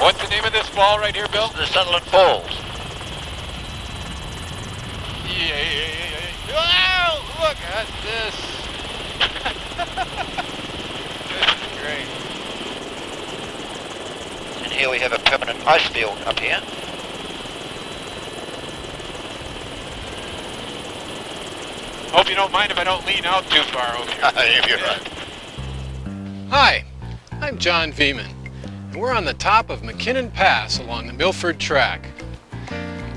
What's the name of this fall right here, Bill? The Sunderland Falls. Yeah. Wow, look at this. This is great. And here we have a permanent ice field up here. Hope you don't mind if I don't lean out too far over here. You're right. Hi, I'm John Veman, and we're on the top of McKinnon Pass along the Milford Track.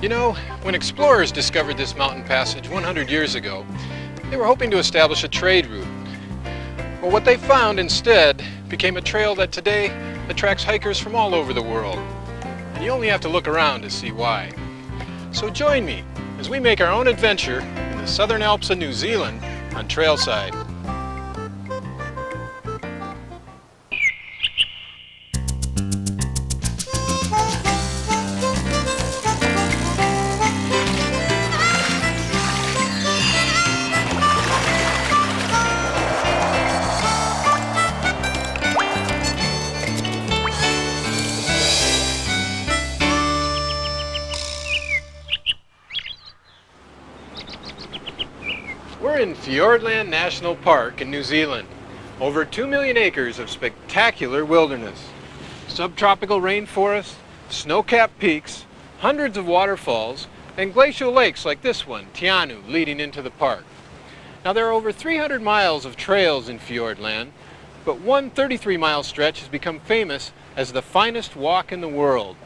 You know, when explorers discovered this mountain passage 100 years ago, they were hoping to establish a trade route. But what they found instead became a trail that today attracts hikers from all over the world. And you only have to look around to see why. So join me as we make our own adventure in the Southern Alps of New Zealand on Trailside. We're in Fiordland National Park in New Zealand. Over 2 million acres of spectacular wilderness. Subtropical rainforest, snow-capped peaks, hundreds of waterfalls, and glacial lakes like this one, Tianu, leading into the park. Now there are over 300 miles of trails in Fiordland, but one 33-mile stretch has become famous as the finest walk in the world.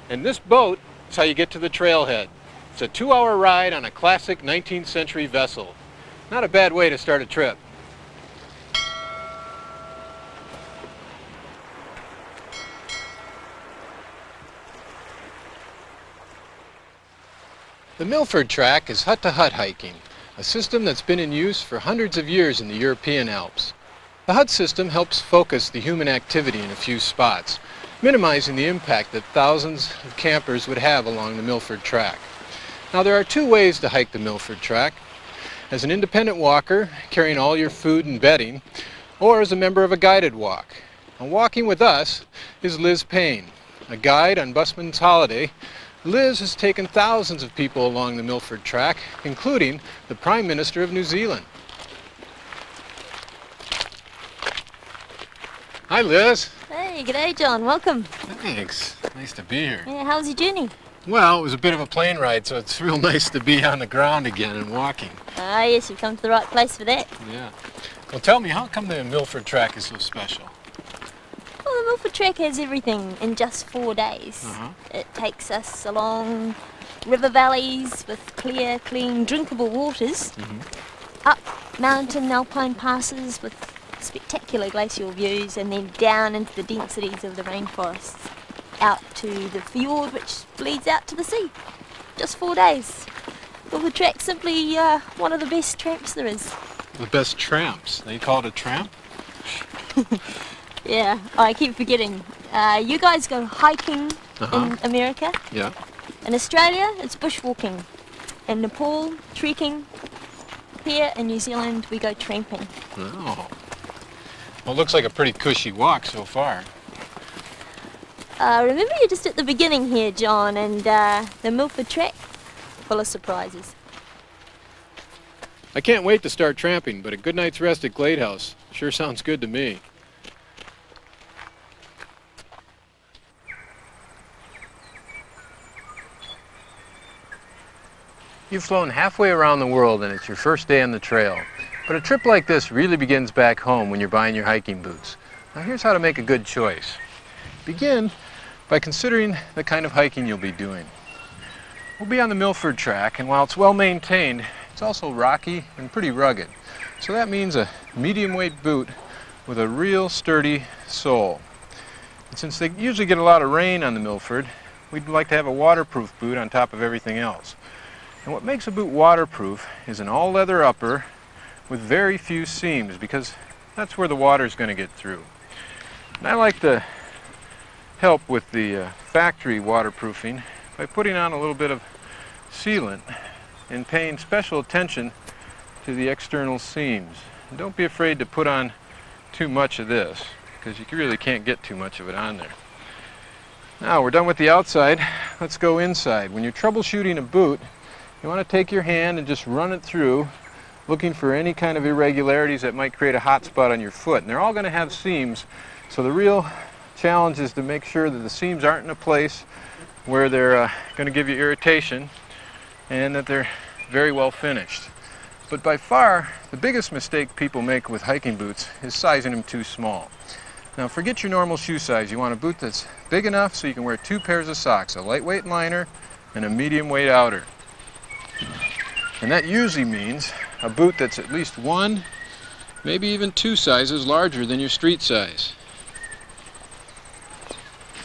And this boat is how you get to the trailhead. It's a 2-hour ride on a classic 19th century vessel. Not a bad way to start a trip. The Milford Track is hut-to-hut hiking, a system that's been in use for hundreds of years in the European Alps. The hut system helps focus the human activity in a few spots, minimizing the impact that thousands of campers would have along the Milford Track. Now there are two ways to hike the Milford Track: as an independent walker, carrying all your food and bedding, or as a member of a guided walk. Now, walking with us is Liz Payne, a guide on Busman's Holiday. Liz has taken thousands of people along the Milford Track, including the Prime Minister of New Zealand. Hi, Liz. Hey, g'day, John. Welcome. Thanks. Nice to be here. Yeah, how was your journey? Well, it was a bit of a plane ride, so it's real nice to be on the ground again and walking. Ah, yes, you've come to the right place for that. Yeah. Well, tell me, how come the Milford Track is so special? Well, the Milford Track has everything in just 4 days. It takes us along river valleys with clear, clean, drinkable waters, up mountain alpine passes with spectacular glacial views, and then down into the densities of the rainforests, out to the fiord which leads out to the sea. Just 4 days. Well, the track's simply one of the best tramps there is. The best tramps? They call it a tramp? Yeah, I keep forgetting. You guys go hiking in America. Yeah. In Australia, it's bushwalking. In Nepal, trekking. Here in New Zealand, we go tramping. Oh. Well, it looks like a pretty cushy walk so far. Remember, you're just at the beginning here, John, and the Milford Track, full of surprises. I can't wait to start tramping, but a good night's rest at Glade House sure sounds good to me. You've flown halfway around the world and it's your first day on the trail. But a trip like this really begins back home when you're buying your hiking boots. Now here's how to make a good choice. Begin by considering the kind of hiking you'll be doing. We'll be on the Milford Track, and while it's well maintained, it's also rocky and pretty rugged. So that means a medium weight boot with a real sturdy sole. And since they usually get a lot of rain on the Milford, we'd like to have a waterproof boot on top of everything else. And what makes a boot waterproof is an all-leather upper with very few seams, because that's where the water is going to get through. And I like to help with the factory waterproofing by putting on a little bit of sealant and paying special attention to the external seams. And don't be afraid to put on too much of this, because you really can't get too much of it on there. Now we're done with the outside. Let's go inside. When you're troubleshooting a boot, you want to take your hand and just run it through, looking for any kind of irregularities that might create a hot spot on your foot. And they're all going to have seams, so the real challenge is to make sure that the seams aren't in a place where they're going to give you irritation and that they're very well finished. But by far, the biggest mistake people make with hiking boots is sizing them too small. Now forget your normal shoe size. You want a boot that's big enough so you can wear 2 pairs of socks, a lightweight liner and a medium weight outer. And that usually means a boot that's at least 1, maybe even 2 sizes larger than your street size.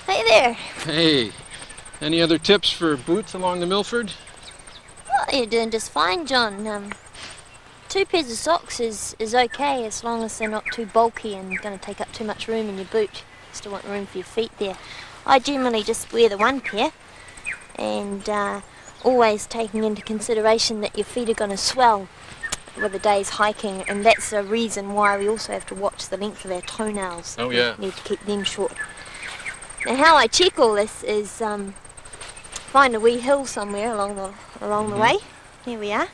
Hey there. Hey, any other tips for boots along the Milford? Well, you're doing just fine, John. 2 pairs of socks is okay as long as they're not too bulky and going to take up too much room in your boot. You still want room for your feet there. I generally just wear the 1 pair, and always taking into consideration that your feet are going to swell with a day's hiking, and that's a reason why we also have to watch the length of our toenails. Oh yeah. We need to keep them short. Now how I check all this is find a wee hill somewhere along the way. Here we are.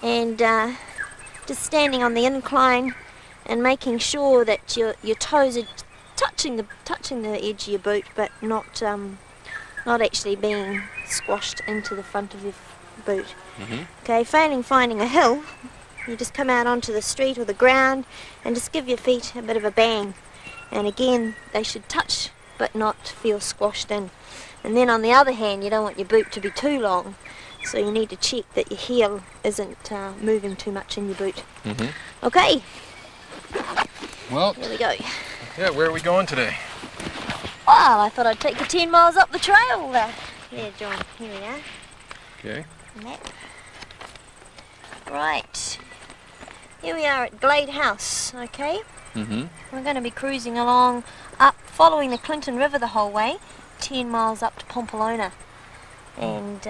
And just standing on the incline and making sure that your toes are touching the edge of your boot, but not actually being squashed into the front of your boot. Okay, finding a hill, you just come out onto the street or the ground and just give your feet a bit of a bang. And again, they should touch but not feel squashed in. And then on the other hand, you don't want your boot to be too long, so you need to check that your heel isn't moving too much in your boot. Okay. Well, here we go. Yeah, where are we going today? Well, I thought I'd take you 10 miles up the trail. There, John. Here we are. Okay. Map. Right. Here we are at Glade House, okay? We're going to be cruising along up, following the Clinton River the whole way, 10 miles up to Pompelona. And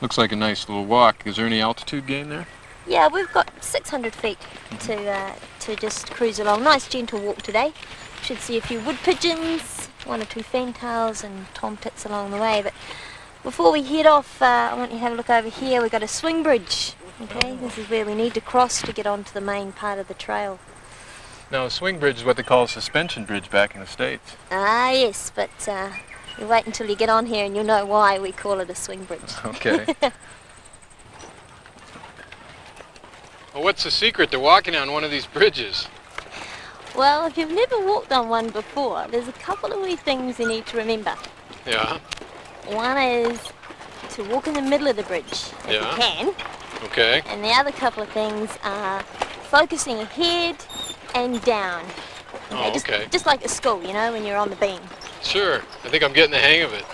looks like a nice little walk. Is there any altitude gain there? Yeah, we've got 600 feet to just cruise along. Nice gentle walk today. Should see a few wood pigeons, 1 or 2 fantails and tomtits along the way. But before we head off, I want you to have a look over here. We've got a swing bridge. Okay, this is where we need to cross to get onto the main part of the trail. Now, a swing bridge is what they call a suspension bridge back in the States. Ah, yes, but you wait until you get on here and you'll know why we call it a swing bridge. Okay. Well, what's the secret to walking on one of these bridges? Well, if you've never walked on one before, there's a couple of wee things you need to remember. Yeah. One is to walk in the middle of the bridge, if you can. Okay. And the other couple of things are focusing ahead and down. Oh, okay. Just like at school, you know, when you're on the beam. Sure. I think I'm getting the hang of it.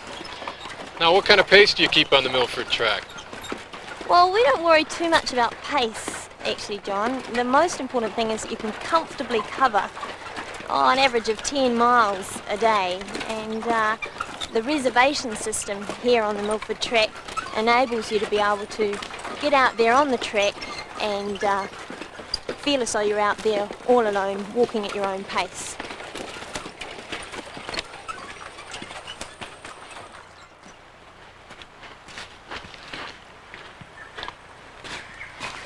Now, what kind of pace do you keep on the Milford track? Well, we don't worry too much about pace, actually, John. The most important thing is that you can comfortably cover an average of 10 miles a day. And the reservation system here on the Milford track enables you to be able to get out there on the track and feel as though you're out there all alone, walking at your own pace.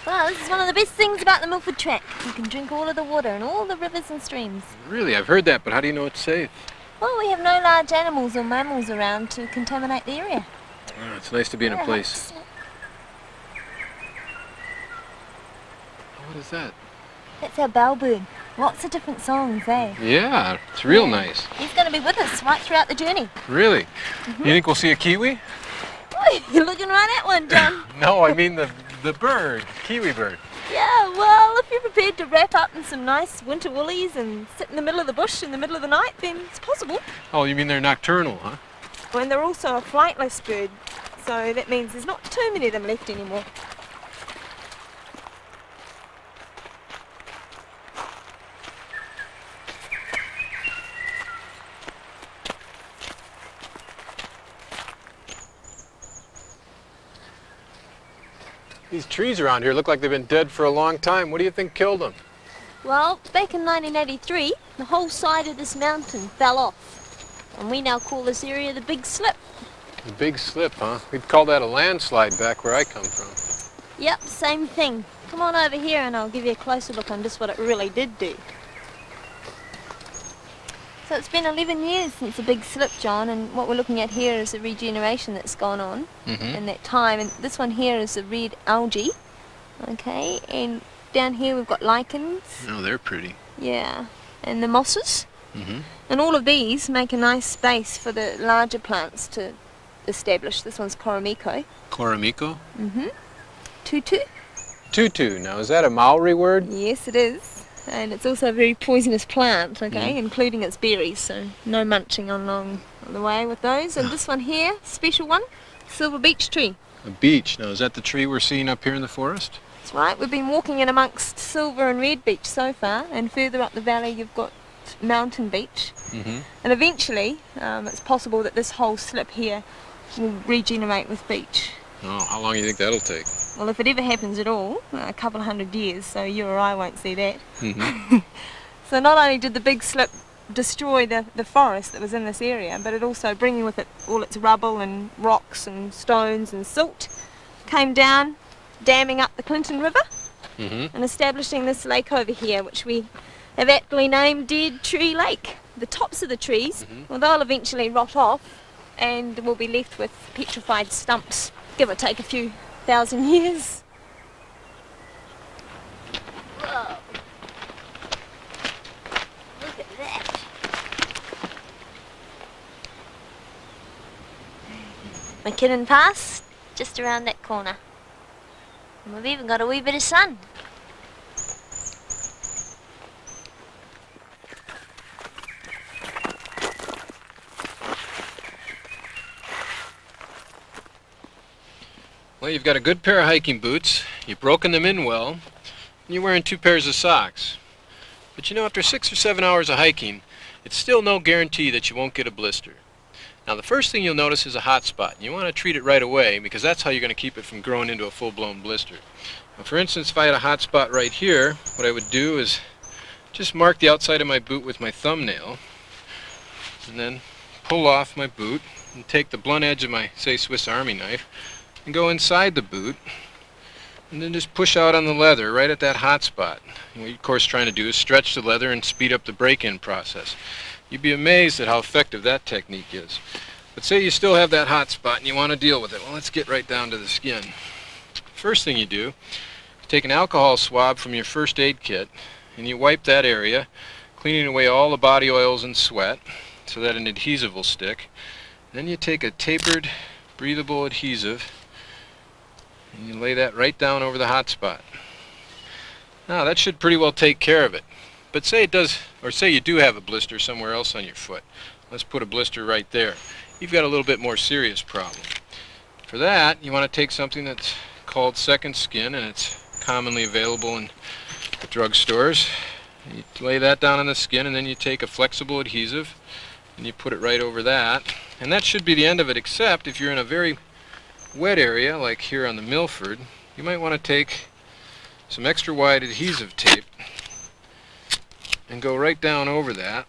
Well, this is one of the best things about the Milford track. You can drink all of the water in all the rivers and streams. Really? I've heard that, but how do you know it's safe? Well, we have no large animals or mammals around to contaminate the area. Oh, it's nice to be in a place. What is that? That's our bellbird. Lots of different songs, eh? Yeah, it's real nice. He's going to be with us right throughout the journey. Really? You think we'll see a kiwi? Oh, you're looking right at one, John. No, I mean the bird, kiwi bird. Yeah, well, if you're prepared to wrap up in some nice winter woolies and sit in the middle of the bush in the middle of the night, then it's possible. Oh, you mean they're nocturnal, huh? And they're also a flightless bird, so that means there's not too many of them left anymore. These trees around here look like they've been dead for a long time. What do you think killed them? Well, back in 1983, the whole side of this mountain fell off. And we now call this area the Big Slip. The Big Slip, huh? We'd call that a landslide back where I come from. Yep, same thing. Come on over here and I'll give you a closer look on just what it really did do. So it's been 11 years since the Big Slip, John, and what we're looking at here is the regeneration that's gone on in that time. And this one here is the red algae, okay, and down here we've got lichens. Oh, they're pretty. Yeah, and the mosses. And all of these make a nice space for the larger plants to establish. This one's Koromiko. Koromiko? Tutu. Tutu. Now, is that a Maori word? Yes, it is. And it's also a very poisonous plant, okay, including its berries, so no munching along the way with those. And this one here, special one, silver beech tree. A beech. Now, is that the tree we're seeing up here in the forest? That's right. We've been walking in amongst silver and red beech so far, and further up the valley you've got mountain beech. And eventually, it's possible that this whole slip here will regenerate with beech. Oh, how long do you think that'll take? Well, if it ever happens at all, a couple of 100 years, so you or I won't see that. So not only did the Big Slip destroy the forest that was in this area, but it also, bringing with it all its rubble and rocks and stones and silt, came down, damming up the Clinton River and establishing this lake over here, which we have aptly named Dead Tree Lake. The tops of the trees, well, they'll eventually rot off and we'll be left with petrified stumps, give or take a few thousand years. Whoa. Look at that. McKinnon Pass, just around that corner. And we've even got a wee bit of sun. Well, you've got a good pair of hiking boots, you've broken them in well, and you're wearing 2 pairs of socks. But you know, after 6 or 7 hours of hiking, it's still no guarantee that you won't get a blister. Now, the first thing you'll notice is a hot spot. You want to treat it right away because that's how you're going to keep it from growing into a full-blown blister. Now, for instance, if I had a hot spot right here, what I would do is just mark the outside of my boot with my thumbnail and then pull off my boot and take the blunt edge of my, say, Swiss Army knife and go inside the boot and then just push out on the leather right at that hot spot. And what you're of course trying to do is stretch the leather and speed up the break-in process. You'd be amazed at how effective that technique is. But say you still have that hot spot and you want to deal with it. Well, let's get right down to the skin. First thing you do is take an alcohol swab from your first aid kit and you wipe that area, cleaning away all the body oils and sweat so that an adhesive will stick. Then you take a tapered, breathable adhesive and you lay that right down over the hot spot. Now that should pretty well take care of it. But say it does, or say you do have a blister somewhere else on your foot. Let's put a blister right there. You've got a little bit more serious problem. For that, you want to take something that's called second skin, and it's commonly available in the drugstores. You lay that down on the skin, and then you take a flexible adhesive and you put it right over that. And that should be the end of it, except if you're in a very wet area, like here on the Milford, you might want to take some extra wide adhesive tape and go right down over that.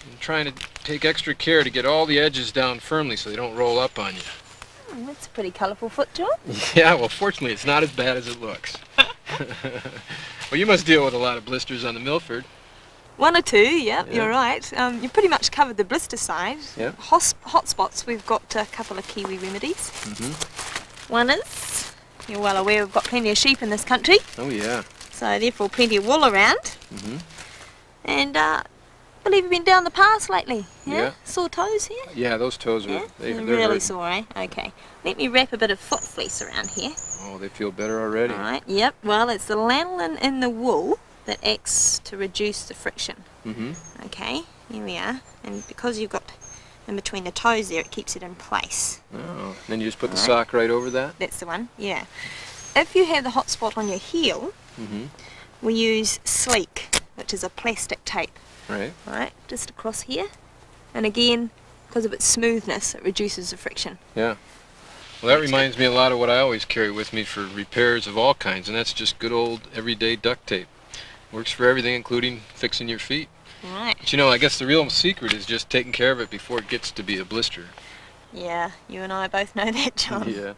And trying to take extra care to get all the edges down firmly so they don't roll up on you. That's a pretty colourful foot, John. Yeah, well, fortunately it's not as bad as it looks. Well, you must deal with a lot of blisters on the Milford. 1 or 2, yep, you're right. You pretty much covered the blister side. Yep. Hot spots, we've got a couple of Kiwi remedies. One is, you're well aware we've got plenty of sheep in this country. Oh yeah. So therefore plenty of wool around. And I believe you've been down the pass lately. Yeah? Sore toes here? Yeah, those toes are they're they're really hurting. sore, eh? Okay. Let me wrap a bit of foot fleece around here. Oh, they feel better already. Alright, yep. Well, it's the lanolin in the wool that acts to reduce the friction. Okay, here we are. And because you've got in between the toes there, it keeps it in place. Oh, then you just put the sock right over that? That's the one, yeah. If you have the hot spot on your heel, we use sleek, which is a plastic tape. Right, just across here. And again, because of its smoothness, it reduces the friction. Yeah. Well, that reminds me a lot of what I always carry with me for repairs of all kinds, and that's just good old everyday duct tape. Works for everything, including fixing your feet. Right. But you know, I guess the real secret is just taking care of it before it gets to be a blister. Yeah, you and I both know that, John. Yeah.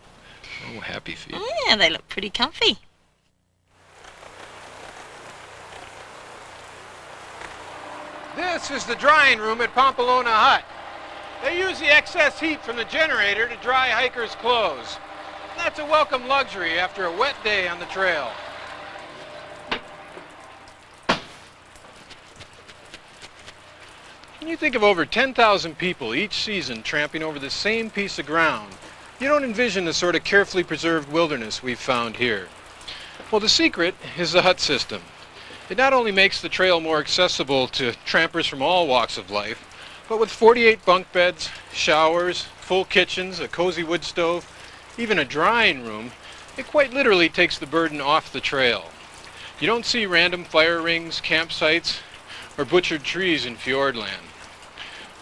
Oh, happy feet. Yeah, they look pretty comfy. This is the drying room at Pompolona Hut. They use the excess heat from the generator to dry hikers' clothes. That's a welcome luxury after a wet day on the trail. When you think of over 10,000 people each season tramping over the same piece of ground, you don't envision the sort of carefully preserved wilderness we've found here. Well, the secret is the hut system. It not only makes the trail more accessible to trampers from all walks of life, but with 48 bunk beds, showers, full kitchens, a cozy wood stove, even a drying room, it quite literally takes the burden off the trail. You don't see random fire rings, campsites, or butchered trees in Fiordland.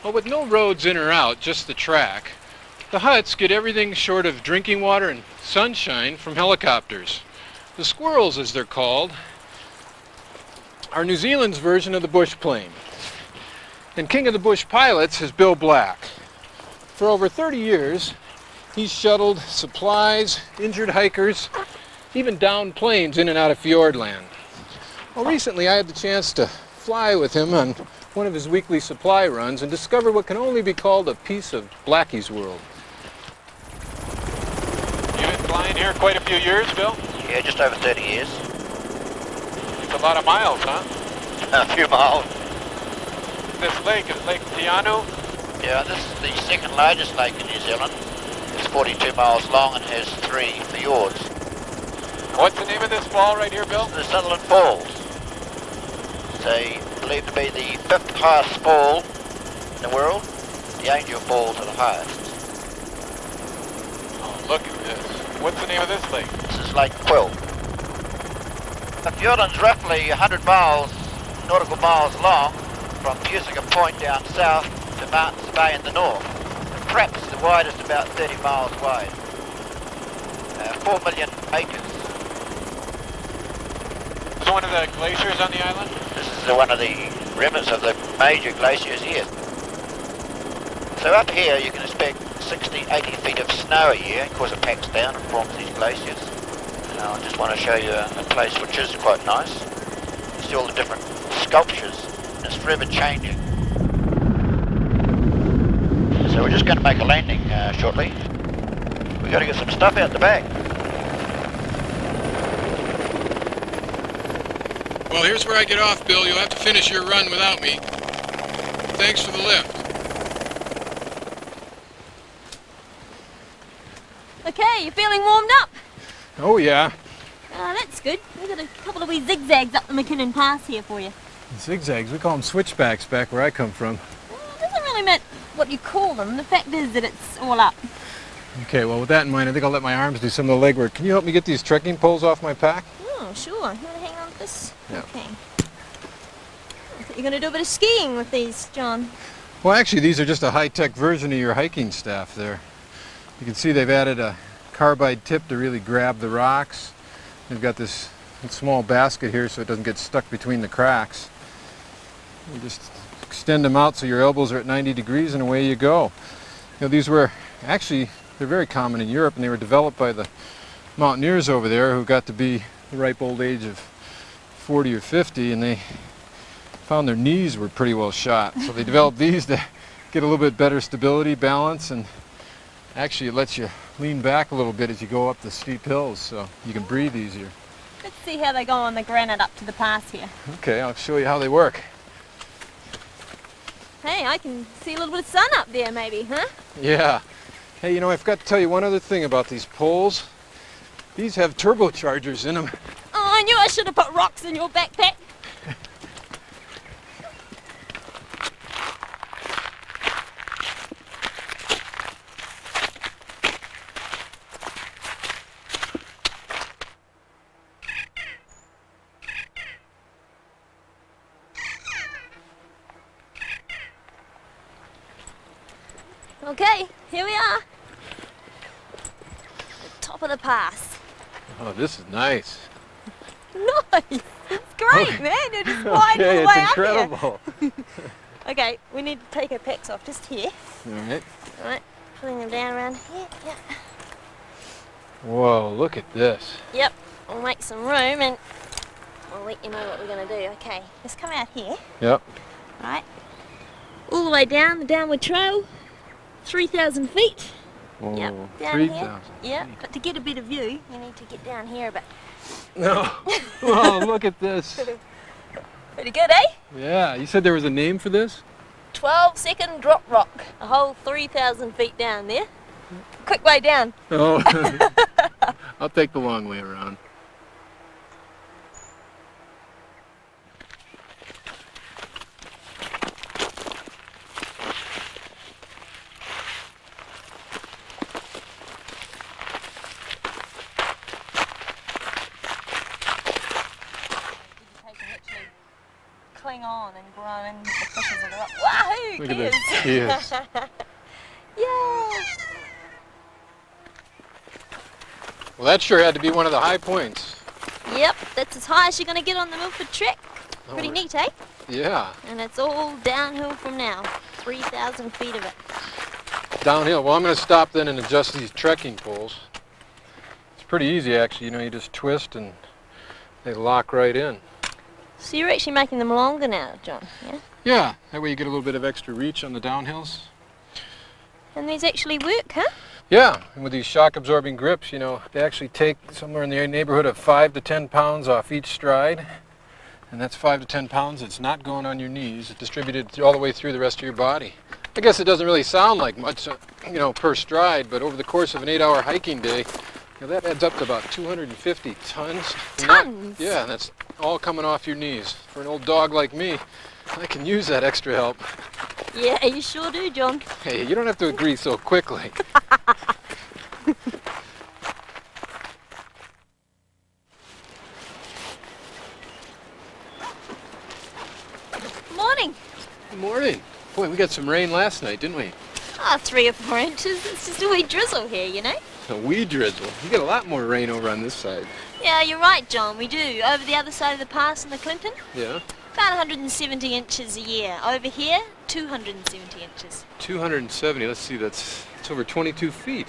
Well, with no roads in or out, just the track, the huts get everything short of drinking water and sunshine from helicopters. The squirrels, as they're called, are New Zealand's version of the bush plane. And king of the bush pilots is Bill Black. For over 30 years, he's shuttled supplies, injured hikers, even downed planes in and out of Fiordland. Well, recently I had the chance to fly with him on one of his weekly supply runs and discover what can only be called a piece of Blackie's world. You've been flying here quite a few years, Bill? Yeah, just over 30 years. It's a lot of miles, huh? A few miles. This lake is Lake Tianu. Yeah, this is the second largest lake in New Zealand. It's 42 miles long and has 3 fjords. What's the name of this fall right here, Bill? The Sutherland Falls. They believed to be the 5th highest fall in the world. The Angel Falls are the highest. Oh, look at this. What's the name of this lake? This is Lake Quill. The Fiordland's roughly 100 miles, nautical miles long, from Pusica Point down south to Martins Bay in the north. And perhaps the widest about 30 miles wide. 4 million acres. Is it one of the glaciers on the island? This is one of the remnants of the major glaciers here. So up here you can expect 60, 80 feet of snow a year. Of course it packs down and forms these glaciers. Now I just want to show you a place which is quite nice. You see all the different sculptures. And it's forever changing. So we're just going to make a landing shortly. We've got to get some stuff out the back. Well, here's where I get off, Bill. You'll have to finish your run without me. Thanks for the lift. Okay, you feeling warmed up? Oh, yeah. That's good. We've got a couple of wee zigzags up the McKinnon Pass here for you. Zigzags, we call them switchbacks back where I come from. Well, it doesn't really matter what you call them. The fact is that it's all up. Okay, well, with that in mind, I think I'll let my arms do some of the legwork. Can you help me get these trekking poles off my pack? Oh, sure. You want to hang on to this? Yeah. Okay. I thought you were going to do a bit of skiing with these, John. Well, actually, these are just a high-tech version of your hiking staff there. You can see they've added a carbide tip to really grab the rocks. They've got this small basket here so it doesn't get stuck between the cracks. You just extend them out so your elbows are at 90 degrees and away you go. You know, these were actually, they're very common in Europe, and they were developed by the mountaineers over there who got to be the ripe old age of 40 or 50, and they found their knees were pretty well shot. So they developed these to get a little bit better stability, balance, and actually it lets you lean back a little bit as you go up the steep hills so you can breathe easier. Let's see how they go on the granite up to the pass here. Okay, I'll show you how they work. Hey, I can see a little bit of sun up there maybe, huh? Yeah. Hey, you know, I forgot to tell you one other thing about these poles. These have turbochargers in them. Oh, I knew I should have put rocks in your backpack. Okay, here we are. The top of the pass. Oh, this is nice. Nice. It's great, man. You're just gliding all the way it's up incredible. here. Okay, we need to take our packs off just here. Alright. Alright, putting them down around here. Yep. Whoa, look at this. Yep. We'll make some room and I'll let you know what we're going to do. Okay, let's come out here. Yep. Right. All the way down the downward trail. 3,000 feet. Whoa, Yep, down 3,000. here. Yep, but to get a bit of view, you need to get down here a bit. No. Whoa, look at this. Pretty good, eh? Yeah, you said there was a name for this? 12-second drop rock. A whole 3,000 feet down there. Quick way down. Oh. I'll take the long way around. Cling on and grow in the fishes of the rock. Wahoo! Look at this. Yes. Yeah! Well, that sure had to be one of the high points. Yep, that's as high as you're going to get on the Milford Trek. Pretty neat, eh? Yeah. And it's all downhill from now. 3,000 feet of it. Downhill. Well, I'm going to stop then and adjust these trekking poles. It's pretty easy, actually. You know, you just twist and they lock right in. So you're actually making them longer now, John, yeah? Yeah, that way you get a little bit of extra reach on the downhills. And these actually work, huh? Yeah, and with these shock absorbing grips, you know, they actually take somewhere in the neighborhood of 5 to 10 pounds off each stride. And that's 5 to 10 pounds. It's not going on your knees. It's distributed all the way through the rest of your body. I guess it doesn't really sound like much, you know, per stride, but over the course of an 8-hour hiking day, you know, that adds up to about 250 tons. Tons? Yeah, and that's all coming off your knees. For an old dog like me, I can use that extra help. Yeah, you sure do, John. Hey, you don't have to agree so quickly. Morning. Good morning. Boy, we got some rain last night, didn't we? Ah, 3 or 4 inches. It's just a wee drizzle here, you know? A wee drizzle. We get a lot more rain over on this side. Yeah, you're right, John. We do. Over the other side of the pass in the Clinton, Yeah? about 170 inches a year. Over here, 270 inches. 270. Let's see, that's over 22 feet.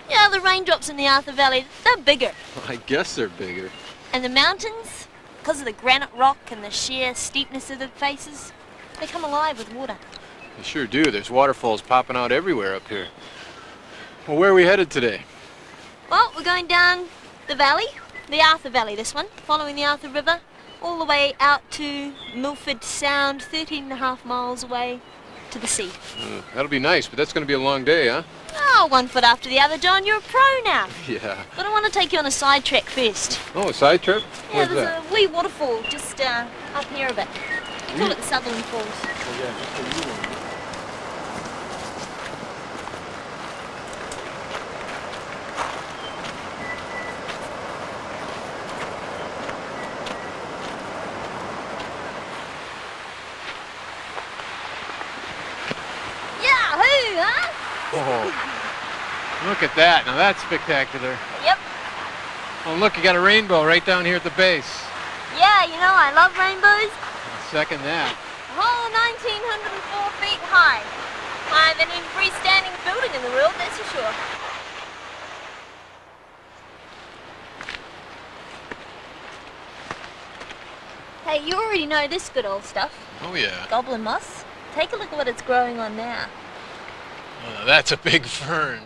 Yeah, the raindrops in the Arthur Valley, they're bigger. Well, I guess they're bigger. And the mountains, because of the granite rock and the sheer steepness of the faces, they come alive with water. They sure do. There's waterfalls popping out everywhere up here. Well, where are we headed today? Well, we're going down the valley, the Arthur Valley, this one, following the Arthur River, all the way out to Milford Sound, 13.5 miles away to the sea. That'll be nice, but that's going to be a long day, huh? Oh, 1 foot after the other, John. You're a pro now. Yeah. But I want to take you on a side trek first. Oh, a side trip? Yeah, Where's there's that? a wee waterfall just up here a bit. We call it the Sublime Falls. Oh, yeah, just a wee one. Yahoo, huh? Oh, look at that. Now that's spectacular. Yep. Oh, look, you got a rainbow right down here at the base. Yeah, you know, I love rainbows. I'll second that. A whole 1,904 feet high. Higher than any freestanding building in the world, that's for sure. Hey, you already know this good old stuff. Oh, yeah. Goblin moss. Take a look at what it's growing on now. Oh, that's a big fern.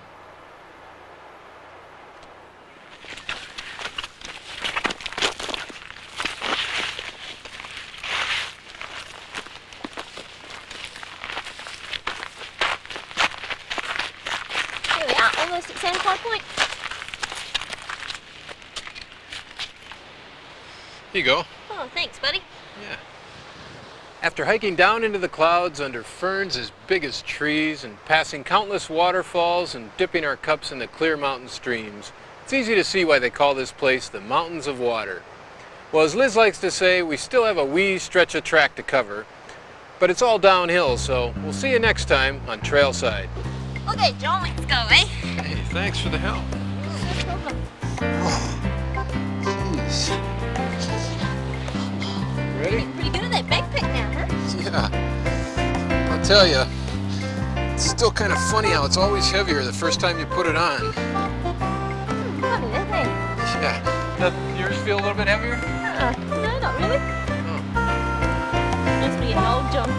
Here we are, almost at Sandfly Point. Here you go. Oh, thanks, buddy. Yeah. After hiking down into the clouds under ferns as big as trees and passing countless waterfalls and dipping our cups in the clear mountain streams, it's easy to see why they call this place the Mountains of Water. Well, as Liz likes to say, we still have a wee stretch of track to cover, but it's all downhill, so we'll see you next time on Trailside. Okay, John, let's go, eh? Hey, thanks for the help. No problem. Jeez. tell you, it's still kind of funny how it's always heavier the first time you put it on. Funny, isn't it? Yeah. Does yours feel a little bit heavier? No, not really. Oh. Must be an old John.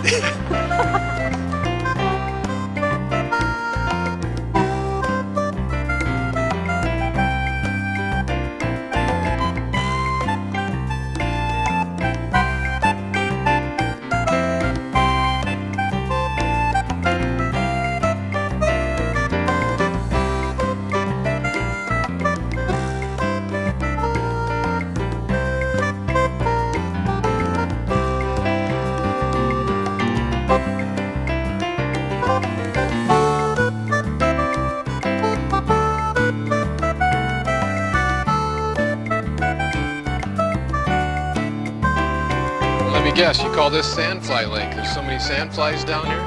Let me guess, you call this Sandfly Lake. There's so many sandflies down here?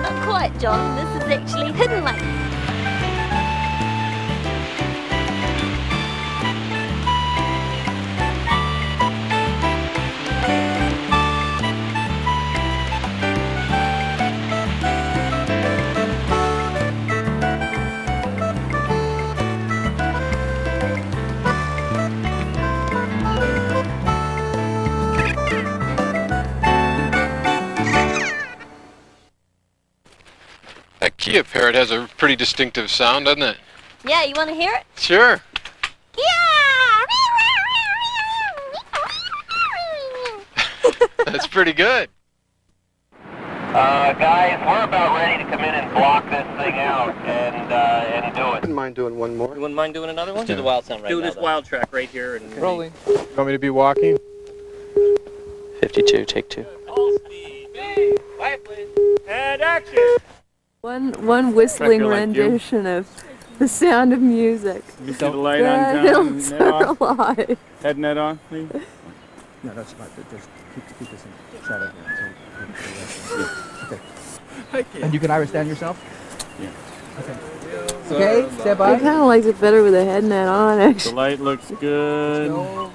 Not quite, John. This is actually Hidden Lake. That Kia parrot has a pretty distinctive sound, doesn't it? Yeah, you want to hear it? Sure. That's pretty good. Guys, we're about ready to come in and block this thing out and do it. Wouldn't mind doing one more. You wouldn't mind doing another one? Do the wild sound right Do now. this wild track right here and Rolling. You want me to be walking? 52, take 2. All speed. And action. One whistling rendition of the sound of music. You see the light The on hills net are off? alive. Head net on, please. No, that's fine. Just keep this in shadow here. Okay. And you can Irish stand yourself? Yeah. Okay. Okay, step I by. kind of likes it better with a head net on, The actually. light looks good. Go.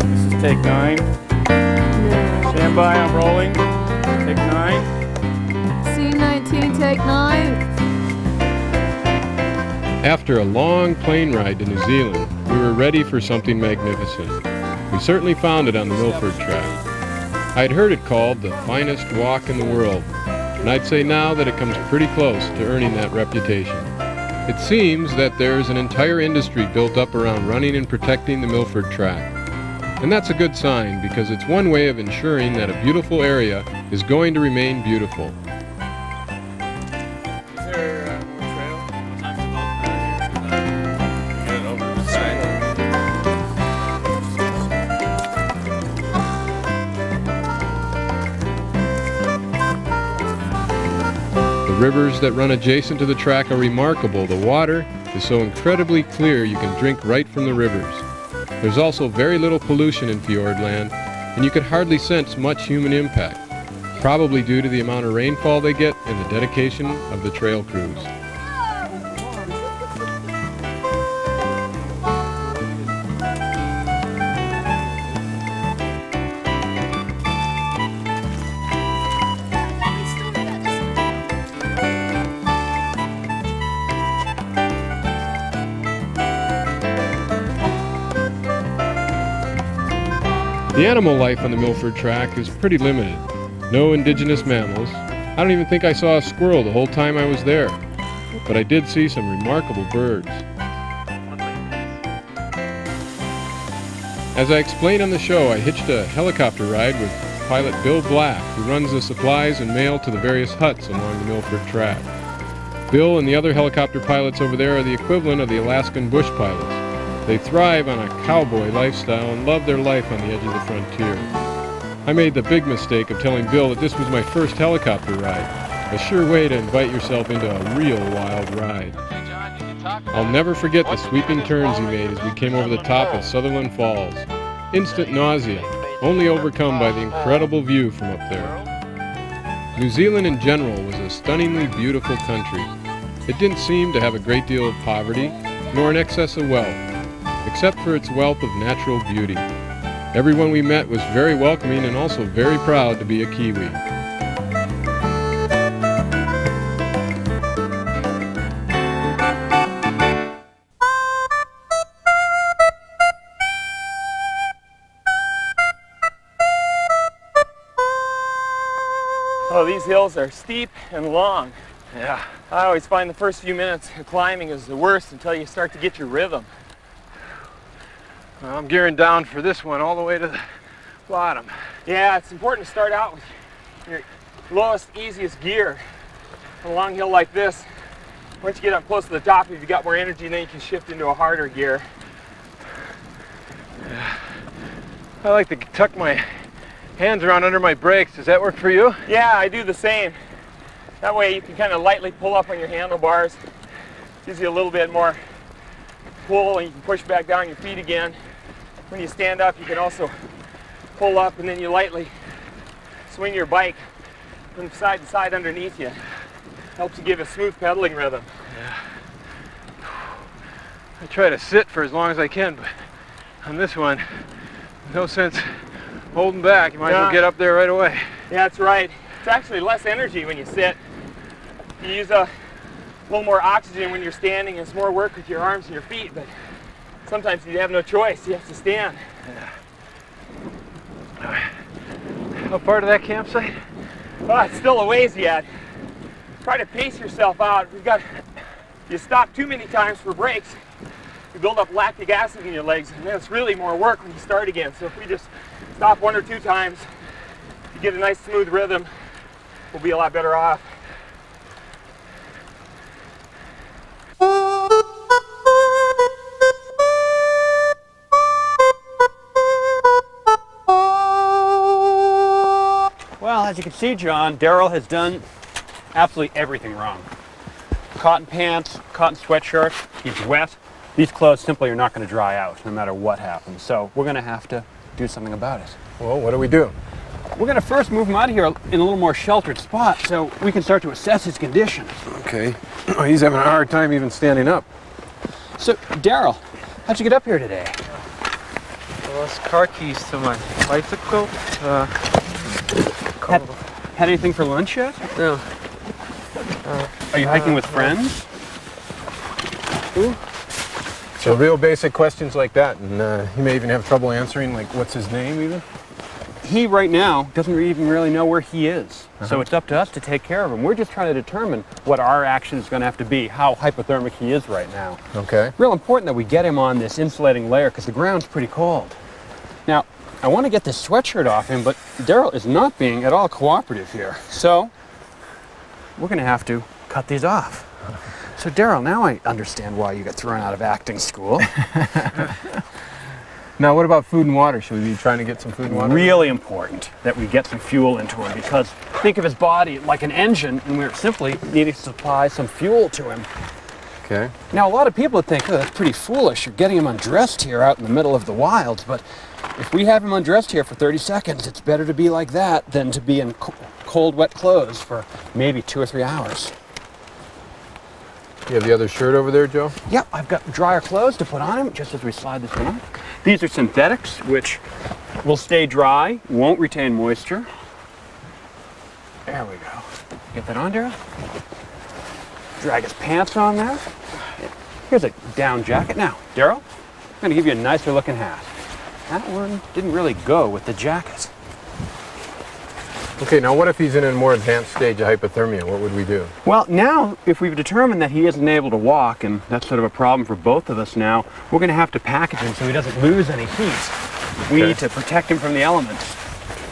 This is take 9. No. Stand by, I'm rolling. Take 9. C19, take 9. After a long plane ride to New Zealand, we were ready for something magnificent. We certainly found it on the Milford track. I'd heard it called the finest walk in the world, and I'd say now that it comes pretty close to earning that reputation. It seems that there's an entire industry built up around running and protecting the Milford track. And that's a good sign because it's one way of ensuring that a beautiful area is going to remain beautiful. Is there more trail? Get it over the side. The rivers that run adjacent to the track are remarkable. The water is so incredibly clear you can drink right from the rivers. There's also very little pollution in Fiordland, and you could hardly sense much human impact, probably due to the amount of rainfall they get and the dedication of the trail crews. The animal life on the Milford track is pretty limited. No indigenous mammals. I don't even think I saw a squirrel the whole time I was there. But I did see some remarkable birds. As I explained on the show, I hitched a helicopter ride with pilot Bill Black, who runs the supplies and mail to the various huts along the Milford track. Bill and the other helicopter pilots over there are the equivalent of the Alaskan bush pilots. They thrive on a cowboy lifestyle and love their life on the edge of the frontier. I made the big mistake of telling Bill that this was my first helicopter ride, a sure way to invite yourself into a real wild ride. I'll never forget the sweeping turns he made as we came over the top of Sutherland Falls. Instant nausea, only overcome by the incredible view from up there. New Zealand in general was a stunningly beautiful country. It didn't seem to have a great deal of poverty, nor an excess of wealth, except for its wealth of natural beauty. Everyone we met was very welcoming and also very proud to be a Kiwi. Oh, these hills are steep and long. Yeah. I always find the first few minutes of climbing is the worst until you start to get your rhythm. Well, I'm gearing down for this one all the way to the bottom. Yeah, it's important to start out with your lowest, easiest gear on a long hill like this. Once you get up close to the top, if you've got more energy, then you can shift into a harder gear. Yeah. I like to tuck my hands around under my brakes. Does that work for you? Yeah, I do the same. That way you can kind of lightly pull up on your handlebars. Gives you a little bit more pull and you can push back down your feet again. When you stand up, you can also pull up and then you lightly swing your bike from side to side underneath you. Helps you give a smooth pedaling rhythm. Yeah. I try to sit for as long as I can, but on this one, no sense holding back. You might as well get up there right away. Yeah, that's right. It's actually less energy when you sit. You use a little more oxygen when you're standing. It's more work with your arms and your feet, but sometimes you have no choice. You have to stand. Yeah. How far to that campsite? Oh, it's still a ways yet. Try to pace yourself out. You stop too many times for breaks, you build up lactic acid in your legs, and then it's really more work when you start again. So if we just stop 1 or 2 times, you get a nice smooth rhythm, we'll be a lot better off. Well, as you can see, John, Daryl has done absolutely everything wrong. Cotton pants, cotton sweatshirt, he's wet. These clothes simply are not going to dry out no matter what happens. So we're going to have to do something about it. Well, what do we do? We're going to first move him out of here in a little more sheltered spot so we can start to assess his condition. Okay. Oh, he's having a hard time even standing up. So, Daryl, how'd you get up here today? I lost car keys to my bicycle. Had anything for lunch yet? No. Are you hiking with friends? So real basic questions like that, and he may even have trouble answering, like what's his name even? He right now doesn't even really know where he is. So it's up to us to take care of him. We're just trying to determine what our action is going to have to be, how hypothermic he is right now. Okay. Real important that we get him on this insulating layer because the ground's pretty cold. Now, I want to get this sweatshirt off him, but Daryl is not being at all cooperative here. So we're going to have to cut these off. So Daryl, now I understand why you got thrown out of acting school. Now, what about food and water? Should we be trying to get some food and water? Really important that we get some fuel into him because think of his body like an engine and we're simply needing to supply some fuel to him. Okay. Now, a lot of people would think, oh, that's pretty foolish. You're getting him undressed here out in the middle of the wilds, but if we have him undressed here for 30 seconds, it's better to be like that than to be in cold, wet clothes for maybe 2 or 3 hours. You have the other shirt over there, Joe? Yep, I've got drier clothes to put on him just as we slide this one on. These are synthetics, which will stay dry, won't retain moisture. There we go. Get that on, Daryl. Drag his pants on there. Here's a down jacket. Now, Daryl, I'm going to give you a nicer looking hat. That one didn't really go with the jacket. Okay, now what if he's in a more advanced stage of hypothermia? What would we do? Well, now, if we've determined that he isn't able to walk, and that's sort of a problem for both of us now, we're going to have to package him so he doesn't lose any heat. We need to protect him from the elements.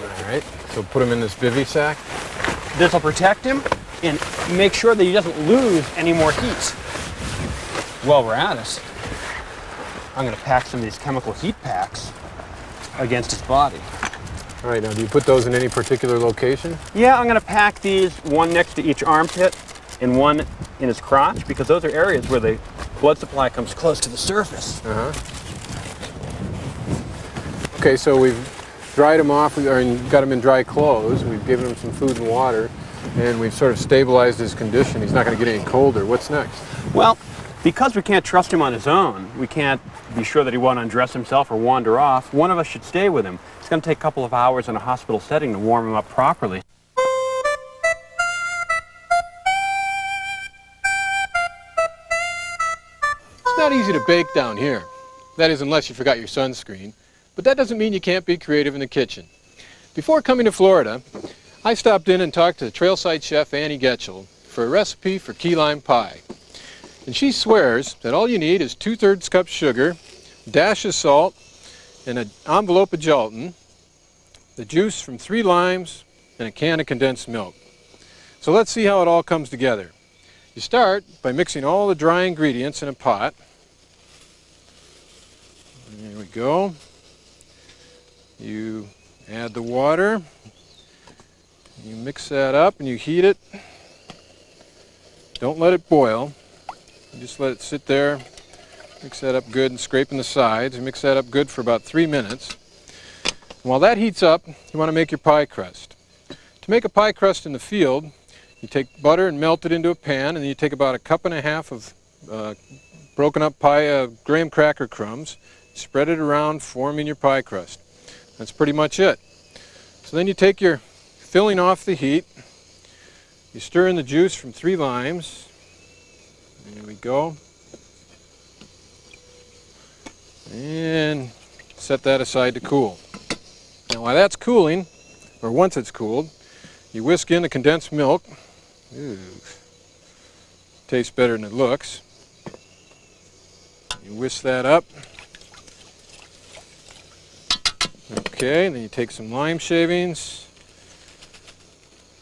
All right, so put him in this bivy sack. This will protect him and make sure that he doesn't lose any more heat. While we're at it, I'm going to pack some of these chemical heat packs against his body. All right, now do you put those in any particular location? Yeah, I'm going to pack these, one next to each armpit and one in his crotch, because those are areas where the blood supply comes close to the surface. Okay, so we've dried him off, and got him in dry clothes. We've given him some food and water, and we've sort of stabilized his condition. He's not going to get any colder. What's next? Well, Because we can't trust him on his own, we can't be sure that he won't undress himself or wander off, one of us should stay with him. It's going to take a couple of hours in a hospital setting to warm him up properly. It's not easy to bake down here. That is, unless you forgot your sunscreen. But that doesn't mean you can't be creative in the kitchen. Before coming to Florida, I stopped in and talked to Trailside chef Annie Getchell for a recipe for key lime pie. And she swears that all you need is 2/3 cup sugar, a dash of salt, and an envelope of gelatin, the juice from 3 limes, and a can of condensed milk. So let's see how it all comes together. You start by mixing all the dry ingredients in a pot. There we go. You add the water. You mix that up and you heat it. Don't let it boil. You just let it sit there. Mix that up good and scraping the sides. You mix that up good for about 3 minutes. And while that heats up, you want to make your pie crust. To make a pie crust in the field, you take butter and melt it into a pan, and then you take about 1.5 cups of broken up graham cracker crumbs, spread it around, forming your pie crust. That's pretty much it. So then you take your filling off the heat, you stir in the juice from 3 limes. There we go. And set that aside to cool. Now while that's cooling, or once it's cooled, you whisk in the condensed milk. Ooh. Tastes better than it looks. You whisk that up. Okay, and then you take some lime shavings.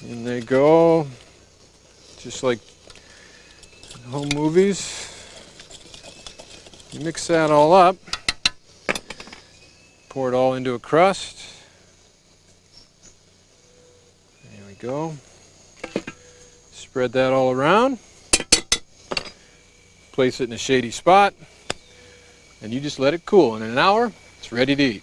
In they go. Just like home movies. You mix that all up. Pour it all into a crust. There we go. Spread that all around. Place it in a shady spot. And you just let it cool. And in an hour, it's ready to eat.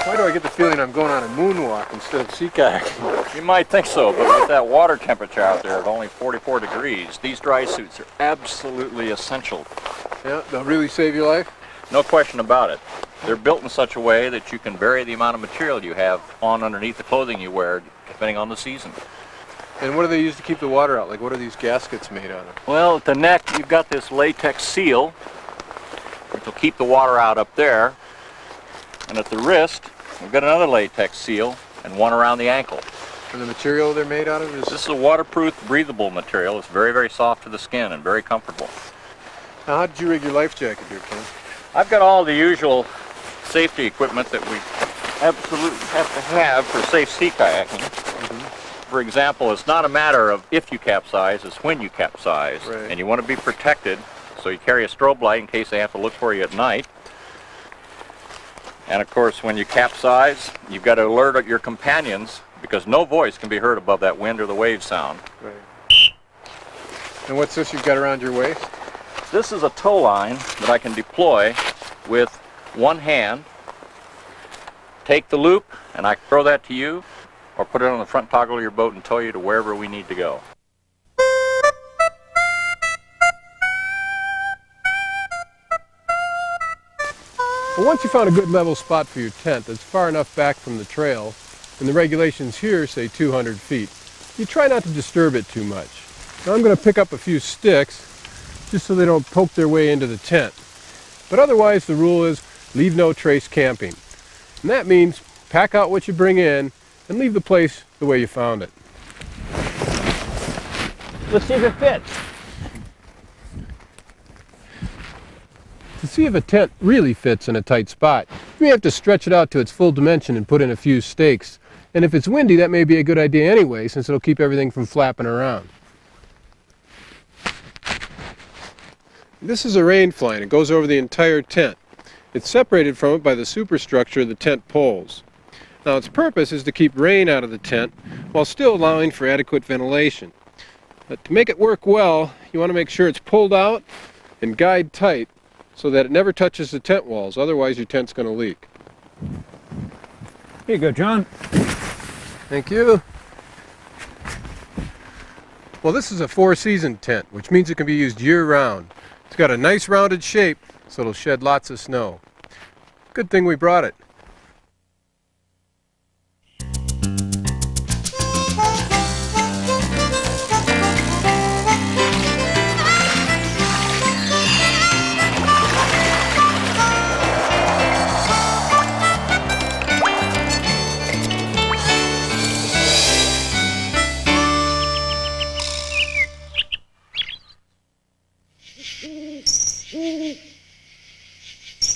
Why do I get the feeling I'm going on a moonwalk instead of sea kayaking? You might think so, but with that water temperature out there of only 44 degrees, these dry suits are absolutely essential. Yeah, they'll really save your life? No question about it. They're built in such a way that you can vary the amount of material you have on underneath the clothing you wear, depending on the season. And what do they use to keep the water out? Like, what are these gaskets made out of? Well, at the neck, you've got this latex seal, which will keep the water out up there. And at the wrist, we've got another latex seal and one around the ankle. And the material they're made out of is? This is a waterproof, breathable material. It's very, very soft to the skin and very comfortable. Now, how did you rig your life jacket here, Ken? I've got all the usual safety equipment that we absolutely have to have for safe sea kayaking. For example, it's not a matter of if you capsize, it's when you capsize. Right. And you want to be protected, so you carry a strobe light in case they have to look for you at night. And of course, when you capsize, you've got to alert your companions, because no voice can be heard above that wind or the wave sound. Right. And what's this you've got around your waist? This is a tow line that I can deploy with one hand. Take the loop, and I throw that to you, or put it on the front toggle of your boat and tow you to wherever we need to go. Well, once you found a good level spot for your tent that's far enough back from the trail, and the regulations here say 200 feet, you try not to disturb it too much. Now I'm going to pick up a few sticks just so they don't poke their way into the tent. But otherwise the rule is leave no trace camping. And that means pack out what you bring in and leave the place the way you found it. Let's see if it fits. To see if a tent really fits in a tight spot, you may have to stretch it out to its full dimension and put in a few stakes. And if it's windy, that may be a good idea anyway, since it'll keep everything from flapping around. This is a rain fly, and it goes over the entire tent. It's separated from it by the superstructure of the tent poles. Now its purpose is to keep rain out of the tent while still allowing for adequate ventilation. But to make it work well, you want to make sure it's pulled out and guyed tight so that it never touches the tent walls, otherwise your tent's going to leak. Here you go, John. Thank you. Well, this is a 4-season tent, which means it can be used year-round. It's got a nice rounded shape, so it'll shed lots of snow. Good thing we brought it.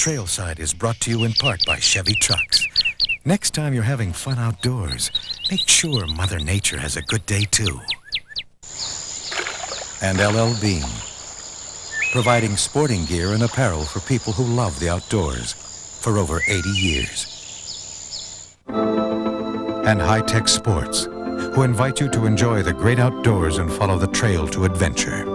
Trailside is brought to you in part by Chevy Trucks. Next time you're having fun outdoors, make sure Mother Nature has a good day too. And LL Bean, providing sporting gear and apparel for people who love the outdoors for over 80 years. And High Tech Sports, who invite you to enjoy the great outdoors and follow the trail to adventure.